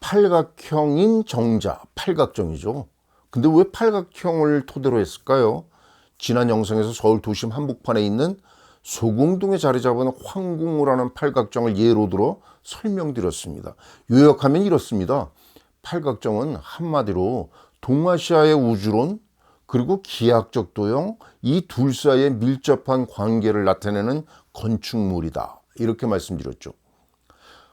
팔각형인 정자, 팔각정이죠. 근데 왜 팔각형을 토대로 했을까요? 지난 영상에서 서울 도심 한복판에 있는 소공동에 자리 잡은 황궁우라는 팔각정을 예로 들어 설명드렸습니다. 요약하면 이렇습니다. 팔각정은 한마디로 동아시아의 우주론 그리고 기하학적 도형 이 둘 사이의 밀접한 관계를 나타내는 건축물이다. 이렇게 말씀드렸죠.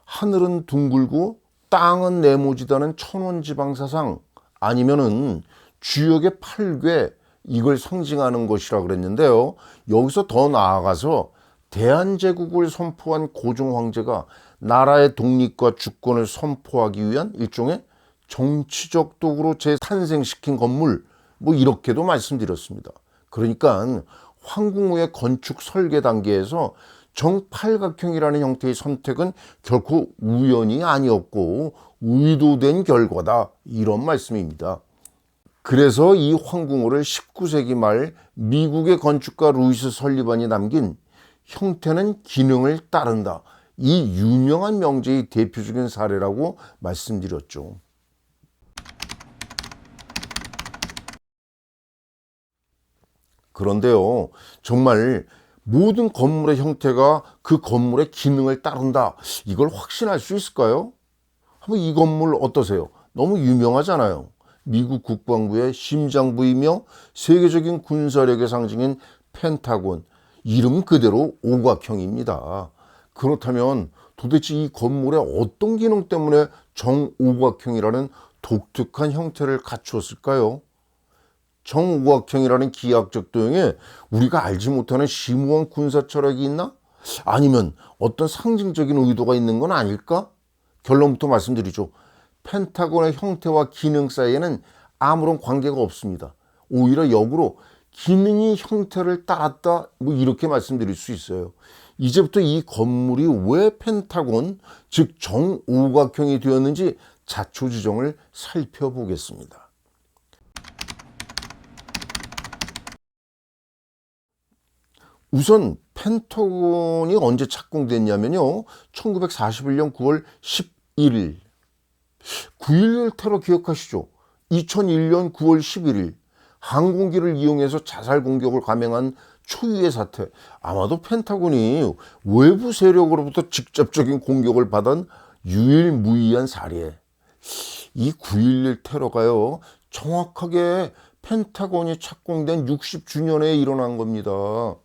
하늘은 둥글고 땅은 네모지다는 천원지방사상 아니면은 주역의 팔괘 이걸 상징하는 것이라 그랬는데요. 여기서 더 나아가서 대한제국을 선포한 고종 황제가 나라의 독립과 주권을 선포하기 위한 일종의 정치적 도구로 재탄생시킨 건물 뭐 이렇게도 말씀드렸습니다. 그러니까 황궁우의 건축 설계 단계에서 정팔각형이라는 형태의 선택은 결코 우연이 아니었고 의도된 결과다 이런 말씀입니다. 그래서 이 황궁우를 19세기 말 미국의 건축가 루이스 설리반이 남긴 형태는 기능을 따른다 이 유명한 명제의 대표적인 사례라고 말씀드렸죠. 그런데요, 정말 모든 건물의 형태가 그 건물의 기능을 따른다 이걸 확신할 수 있을까요? 한번 이 건물 어떠세요? 너무 유명하잖아요. 미국 국방부의 심장부이며 세계적인 군사력의 상징인 펜타곤, 이름 그대로 오각형입니다. 그렇다면 도대체 이 건물의 어떤 기능 때문에 정오각형이라는 독특한 형태를 갖추었을까요? 정오각형이라는 기하학적 도형에 우리가 알지 못하는 심오한 군사 철학이 있나? 아니면 어떤 상징적인 의도가 있는 건 아닐까? 결론부터 말씀드리죠. 펜타곤의 형태와 기능 사이에는 아무런 관계가 없습니다. 오히려 역으로 기능이 형태를 따랐다 뭐 이렇게 말씀드릴 수 있어요. 이제부터 이 건물이 왜 펜타곤 즉 정오각형이 되었는지 자초지종을 살펴보겠습니다. 우선 펜타곤이 언제 착공됐냐면요. 1941년 9월 11일 9.11 테러 기억하시죠? 2001년 9월 11일 항공기를 이용해서 자살 공격을 감행한 초유의 사태. 아마도 펜타곤이 외부 세력으로부터 직접적인 공격을 받은 유일무이한 사례. 이 9.11 테러가요. 정확하게 펜타곤이 착공된 60주년에 일어난 겁니다.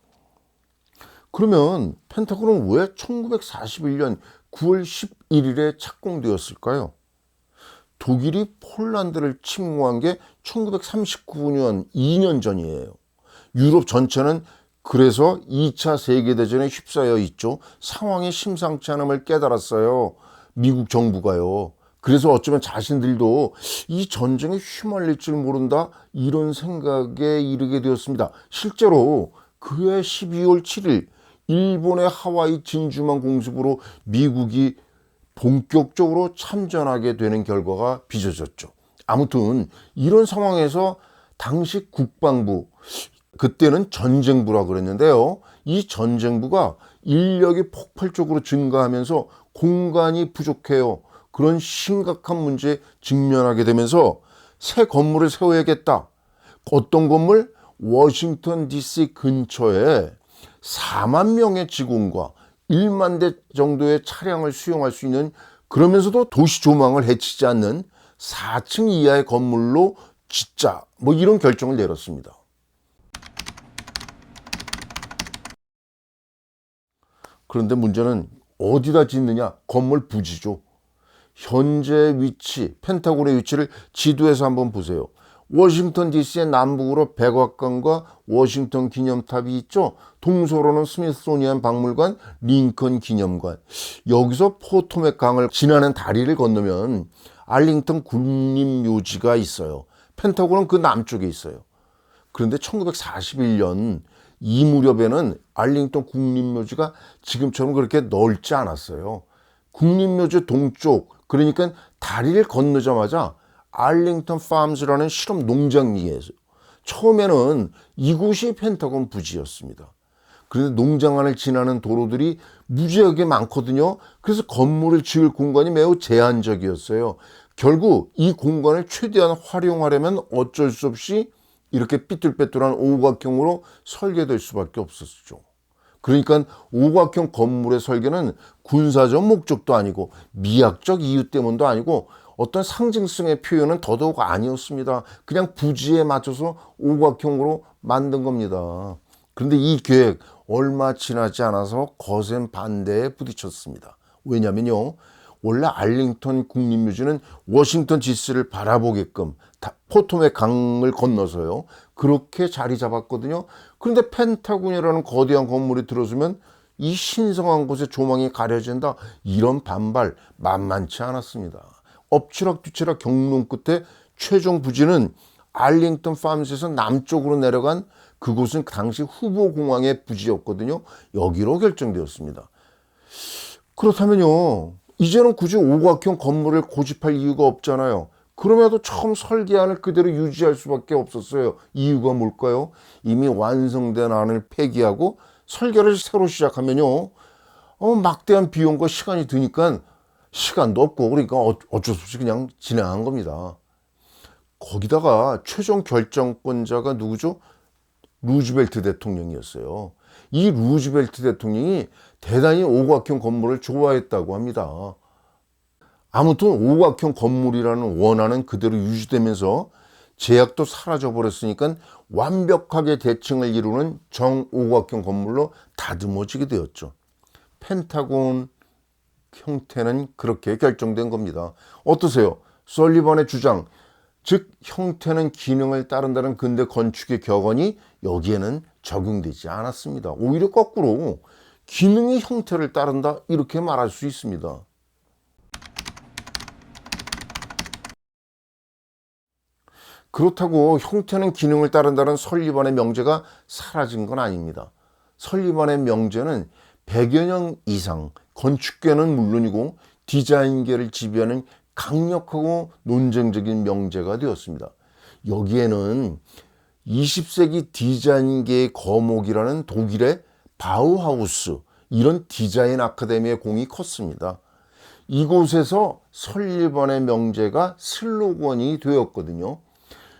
그러면 펜타곤은 왜 1941년 9월 11일에 착공되었을까요? 독일이 폴란드를 침공한 게 1939년 2년 전이에요. 유럽 전체는 그래서 2차 세계대전에 휩싸여 있죠. 상황이 심상치 않음을 깨달았어요. 미국 정부가요. 그래서 어쩌면 자신들도 이 전쟁에 휘말릴 줄 모른다 이런 생각에 이르게 되었습니다. 실제로 그해 12월 7일 일본의 하와이 진주만 공습으로 미국이 본격적으로 참전하게 되는 결과가 빚어졌죠. 아무튼 이런 상황에서 당시 국방부, 그때는 전쟁부라 그랬는데요. 이 전쟁부가 인력이 폭발적으로 증가하면서 공간이 부족해요. 그런 심각한 문제에 직면하게 되면서 새 건물을 세워야겠다. 어떤 건물? 워싱턴 DC 근처에 4만 명의 직원과 1만 대 정도의 차량을 수용할 수 있는 그러면서도 도시 조망을 해치지 않는 4층 이하의 건물로 짓자 뭐 이런 결정을 내렸습니다. 그런데 문제는 어디다 짓느냐? 건물 부지죠. 현재 위치, 펜타곤의 위치를 지도에서 한번 보세요. 워싱턴 DC의 남북으로 백악관과 워싱턴 기념탑이 있죠. 동서로는 스미소니안 박물관, 링컨 기념관. 여기서 포토맥 강을 지나는 다리를 건너면 알링턴 국립묘지가 있어요. 펜타곤은 그 남쪽에 있어요. 그런데 1941년 이 무렵에는 알링턴 국립묘지가 지금처럼 그렇게 넓지 않았어요. 국립묘지 동쪽, 그러니까 다리를 건너자마자 알링턴 팜스라는 실험 농장이에요. 처음에는 이곳이 펜타곤 부지였습니다. 그런데 농장 안을 지나는 도로들이 무지하게 많거든요. 그래서 건물을 지을 공간이 매우 제한적이었어요. 결국 이 공간을 최대한 활용하려면 어쩔 수 없이 이렇게 삐뚤빼뚤한 오각형으로 설계될 수밖에 없었죠. 그러니까 오각형 건물의 설계는 군사적 목적도 아니고 미학적 이유 때문도 아니고 어떤 상징성의 표현은 더더욱 아니었습니다. 그냥 부지에 맞춰서 오각형으로 만든 겁니다. 그런데 이 계획 얼마 지나지 않아서 거센 반대에 부딪혔습니다. 왜냐면요, 원래 알링턴 국립묘지는 워싱턴 DC를 바라보게끔 포토맥 강을 건너서요 그렇게 자리 잡았거든요. 그런데 펜타곤이라는 거대한 건물이 들어서면 이 신성한 곳의 조망이 가려진다, 이런 반발 만만치 않았습니다. 엎치락뒤치락 경론 끝에 최종 부지는 알링턴 팜스에서 남쪽으로 내려간 그곳은 당시 후보공항의 부지였거든요. 여기로 결정되었습니다. 그렇다면요, 이제는 굳이 오각형 건물을 고집할 이유가 없잖아요. 그럼에도 처음 설계안을 그대로 유지할 수밖에 없었어요. 이유가 뭘까요? 이미 완성된 안을 폐기하고 설계를 새로 시작하면요, 막대한 비용과 시간이 드니까 시간도 없고, 그러니까 어쩔 수 없이 그냥 진행한 겁니다. 거기다가 최종 결정권자가 누구죠? 루즈벨트 대통령이었어요. 이 루즈벨트 대통령이 대단히 오각형 건물을 좋아했다고 합니다. 아무튼 오각형 건물이라는 원안은 그대로 유지되면서 제약도 사라져 버렸으니까 완벽하게 대칭을 이루는 정오각형 건물로 다듬어지게 되었죠. 펜타곤 형태는 그렇게 결정된 겁니다. 어떠세요? 설리번의 주장, 즉 형태는 기능을 따른다는 근대 건축의 격언이 여기에는 적용되지 않았습니다. 오히려 거꾸로 기능이 형태를 따른다, 이렇게 말할 수 있습니다. 그렇다고 형태는 기능을 따른다는 설리번의 명제가 사라진 건 아닙니다. 설리번의 명제는 100여 년 이상 건축계는 물론이고 디자인계를 지배하는 강력하고 논쟁적인 명제가 되었습니다. 여기에는 20세기 디자인계의 거목이라는 독일의 바우하우스, 이런 디자인 아카데미의 공이 컸습니다. 이곳에서 설리번의 명제가 슬로건이 되었거든요.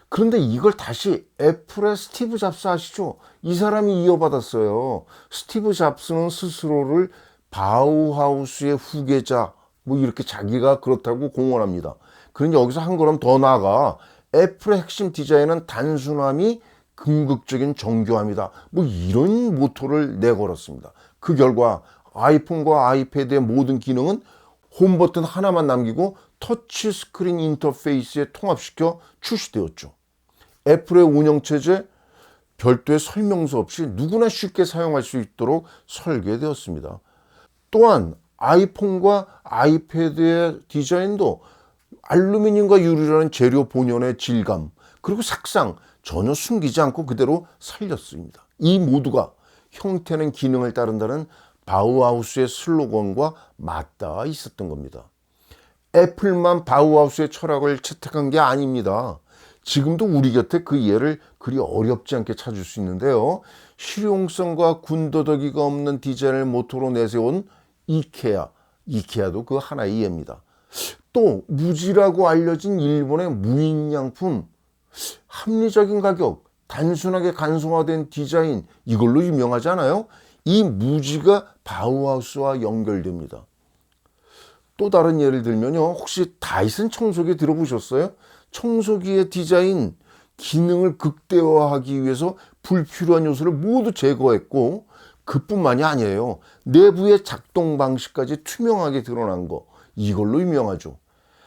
그런데 이걸 다시 애플의 스티브 잡스 아시죠? 이 사람이 이어받았어요. 스티브 잡스는 스스로를 바우하우스의 후계자, 이렇게 자기가 그렇다고 공언합니다. 그런데 여기서 한 걸음 더 나아가 애플의 핵심 디자인은 단순함이 궁극적인 정교함이다, 이런 모토를 내걸었습니다. 그 결과 아이폰과 아이패드의 모든 기능은 홈 버튼 하나만 남기고 터치 스크린 인터페이스에 통합시켜 출시되었죠. 애플의 운영체제 별도의 설명서 없이 누구나 쉽게 사용할 수 있도록 설계되었습니다. 또한 아이폰과 아이패드의 디자인도 알루미늄과 유리라는 재료 본연의 질감, 그리고 색상 전혀 숨기지 않고 그대로 살렸습니다. 이 모두가 형태는 기능을 따른다는 바우하우스의 슬로건과 맞닿아 있었던 겁니다. 애플만 바우하우스의 철학을 채택한 게 아닙니다. 지금도 우리 곁에 그 예를 그리 어렵지 않게 찾을 수 있는데요. 실용성과 군더더기가 없는 디자인을 모토로 내세운 이케아도 그 하나의 예입니다. 또 무지라고 알려진 일본의 무인양품, 합리적인 가격, 단순하게 간소화된 디자인, 이걸로 유명하지 않아요? 이 무지가 바우하우스와 연결됩니다. 또 다른 예를 들면요, 혹시 다이슨 청소기 들어보셨어요? 청소기의 디자인, 기능을 극대화하기 위해서 불필요한 요소를 모두 제거했고, 그뿐만이 아니에요. 내부의 작동 방식까지 투명하게 드러난 거, 이걸로 유명하죠.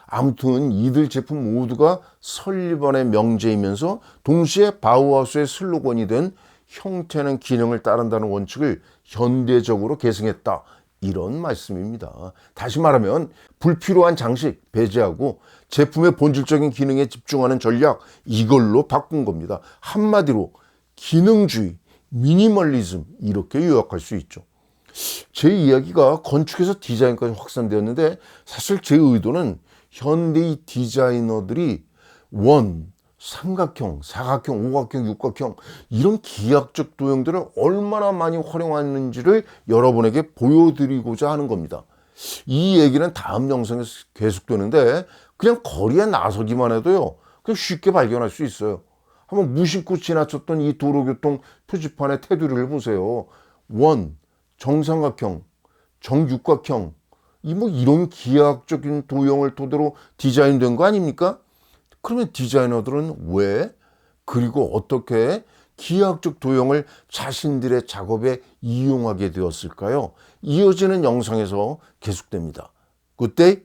아무튼 이들 제품 모두가 설리번의 명제이면서 동시에 바우하우스의 슬로건이 된 형태는 기능을 따른다는 원칙을 현대적으로 계승했다, 이런 말씀입니다. 다시 말하면 불필요한 장식 배제하고 제품의 본질적인 기능에 집중하는 전략, 이걸로 바꾼 겁니다. 한마디로 기능주의, 미니멀리즘, 이렇게 요약할 수 있죠. 제 이야기가 건축에서 디자인까지 확산되었는데, 사실 제 의도는 현대의 디자이너들이 삼각형, 사각형, 오각형, 육각형, 이런 기하학적 도형들을 얼마나 많이 활용하는지를 여러분에게 보여드리고자 하는 겁니다. 이 얘기는 다음 영상에서 계속되는데 그냥 거리에 나서기만 해도요. 그냥 쉽게 발견할 수 있어요. 한번 무심코 지나쳤던 이 도로교통 표지판의 테두리를 보세요. 원, 정삼각형, 정육각형, 이런 기하학적인 도형을 토대로 디자인된 거 아닙니까? 그러면 디자이너들은 왜, 그리고 어떻게 기하학적 도형을 자신들의 작업에 이용하게 되었을까요? 이어지는 영상에서 계속됩니다. 굿데이!